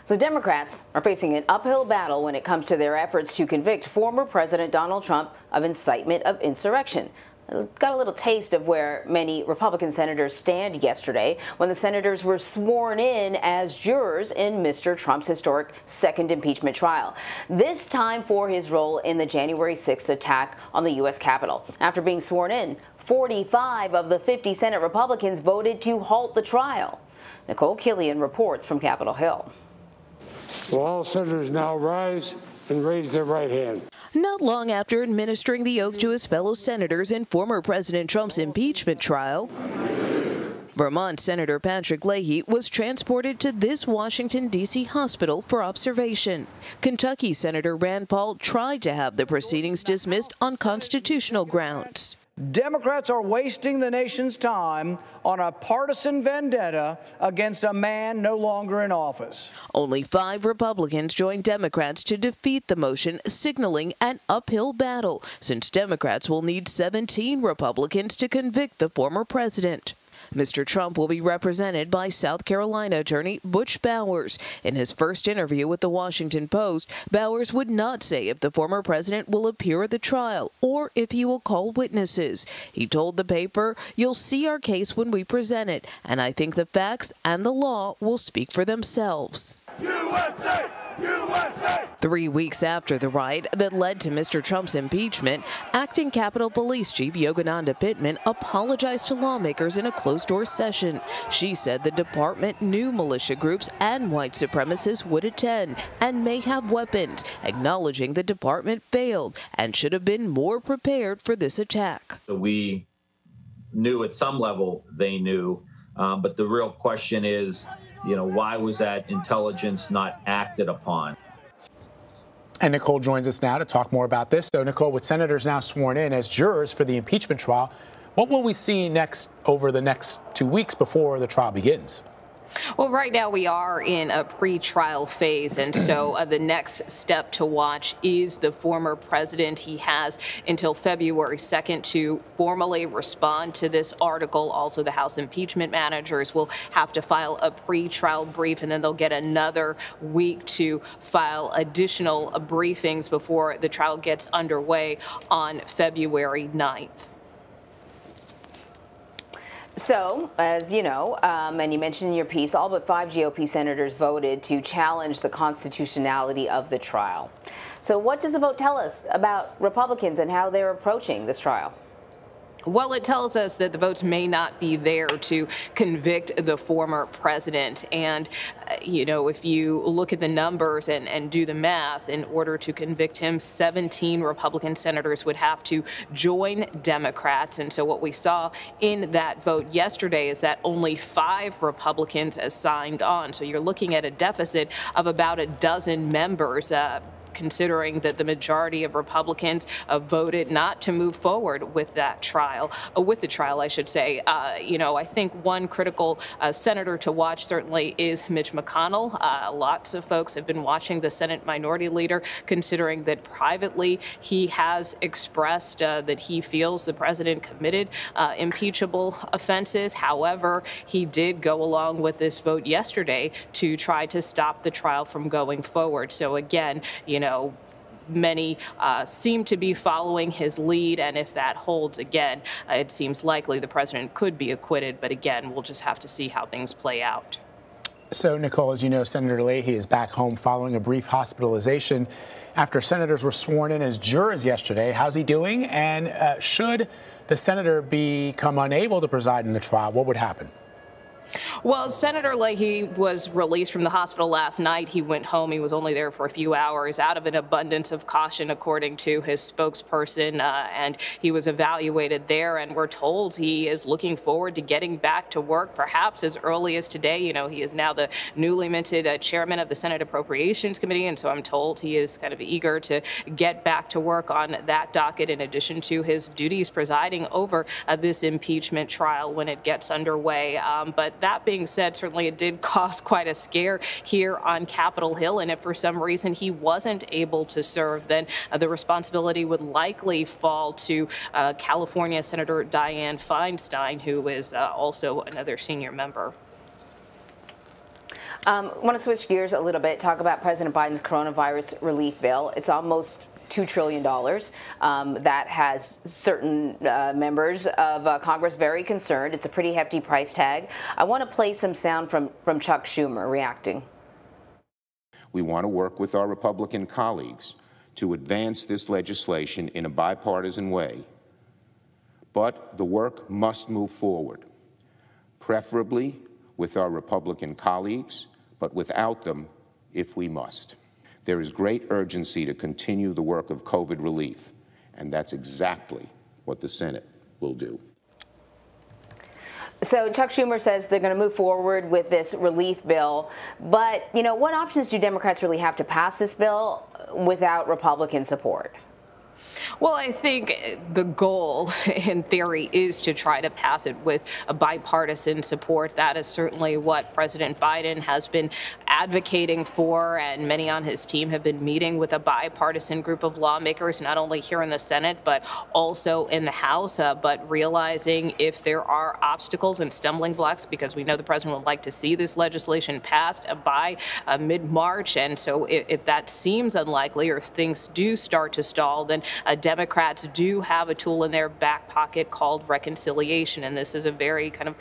So Democrats are facing an uphill battle when it comes to their efforts to convict former President Donald Trump of incitement of insurrection. Got a little taste of where many Republican senators stand yesterday when the senators were sworn in as jurors in Mr. Trump's historic second impeachment trial, this time for his role in the January 6th attack on the U.S. Capitol. After being sworn in, 45 of the 50 Senate Republicans voted to halt the trial. Nikole Killion reports from Capitol Hill. Will all senators now rise and raise their right hand? Not long after administering the oath to his fellow senators in former President Trump's impeachment trial, Vermont Senator Patrick Leahy was transported to this Washington, D.C. hospital for observation. Kentucky Senator Rand Paul tried to have the proceedings dismissed on constitutional grounds. Democrats are wasting the nation's time on a partisan vendetta against a man no longer in office. Only 5 Republicans joined Democrats to defeat the motion, signaling an uphill battle, since Democrats will need 17 Republicans to convict the former president. Mr. Trump will be represented by South Carolina attorney Butch Bowers. In his first interview with the Washington Post, Bowers would not say if the former president will appear at the trial or if he will call witnesses. He told the paper, "You'll see our case when we present it, and I think the facts and the law will speak for themselves." USA! USA! 3 weeks after the riot that led to Mr. Trump's impeachment, acting Capitol Police Chief Yogananda Pittman apologized to lawmakers in a closed-door session. She said the department knew militia groups and white supremacists would attend and may have weapons, acknowledging the department failed and should have been more prepared for this attack. We knew at some level they knew, but the real question is, why was that intelligence not acted upon? And Nikole joins us now to talk more about this. So, Nikole, with senators now sworn in as jurors for the impeachment trial, what will we see next over the next 2 weeks before the trial begins? Well, right now we are in a pre-trial phase, and so the next step to watch is the former president. He has until February 2nd to formally respond to this article. Also, the House impeachment managers will have to file a pre-trial brief, and then they'll get another week to file additional briefings before the trial gets underway on February 9th. So, as you know, and you mentioned in your piece, all but 5 GOP senators voted to challenge the constitutionality of the trial. So what does the vote tell us about Republicans and how they're approaching this trial? Well, it tells us that the votes may not be there to convict the former president. And, if you look at the numbers and do the math, in order to convict him, 17 Republican senators would have to join Democrats. And so what we saw in that vote yesterday is that only 5 Republicans signed on. So you're looking at a deficit of about a dozen members, considering that the majority of Republicans voted not to move forward with that trial, I should say. I think one critical senator to watch certainly is Mitch McConnell. Lots of folks have been watching the Senate Minority Leader, considering that privately he has expressed that he feels the president committed impeachable offenses. However, he did go along with this vote yesterday to try to stop the trial from going forward. So again, many seem to be following his lead, and if that holds again, it seems likely the president could be acquitted. But again, we'll just have to see how things play out. So, Nikole, as you know, Senator Leahy is back home following a brief hospitalization after senators were sworn in as jurors yesterday. How's he doing? And should the senator become unable to preside in the trial, what would happen? Well, Senator Leahy was released from the hospital last night. He went home. He was only there for a few hours out of an abundance of caution, according to his spokesperson, and he was evaluated there, and we're told he is looking forward to getting back to work, perhaps as early as today. He is now the newly minted chairman of the Senate Appropriations Committee, and so I'm told he is kind of eager to get back to work on that docket, in addition to his duties presiding over this impeachment trial when it gets underway. But that being said, certainly it did cause quite a scare here on Capitol Hill, and if for some reason he wasn't able to serve, then the responsibility would likely fall to California Senator Dianne Feinstein, who is also another senior member. Want to switch gears a little bit, talk about President Biden's coronavirus relief bill. It's almost $2 trillion. That has certain members of Congress very concerned. It's a pretty hefty price tag. I want to play some sound from Chuck Schumer reacting. We want to work with our Republican colleagues to advance this legislation in a bipartisan way. But the work must move forward, preferably with our Republican colleagues, but without them if we must. There is great urgency to continue the work of COVID relief, and that's exactly what the Senate will do. So Chuck Schumer says they're going to move forward with this relief bill. But, you know, what options do Democrats really have to pass this bill without Republican support? Well, I think the goal, in theory, is to try to pass it with a bipartisan support. That is certainly what President Biden has been advocating for, and many on his team have been meeting with a bipartisan group of lawmakers, not only here in the Senate, but also in the House, but realizing if there are obstacles and stumbling blocks, because we know the president would like to see this legislation passed by mid-March, and so if that seems unlikely or things do start to stall, then Democrats do have a tool in their back pocket called reconciliation, and this is a very kind of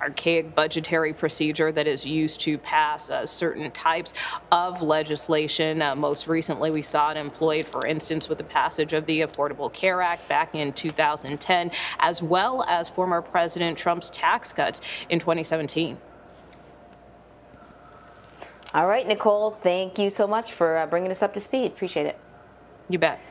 archaic budgetary procedure that is used to pass certain types of legislation. Most recently, we saw it employed, for instance, with the passage of the Affordable Care Act back in 2010, as well as former President Trump's tax cuts in 2017. All right, Nikole, thank you so much for bringing us up to speed. Appreciate it. You bet.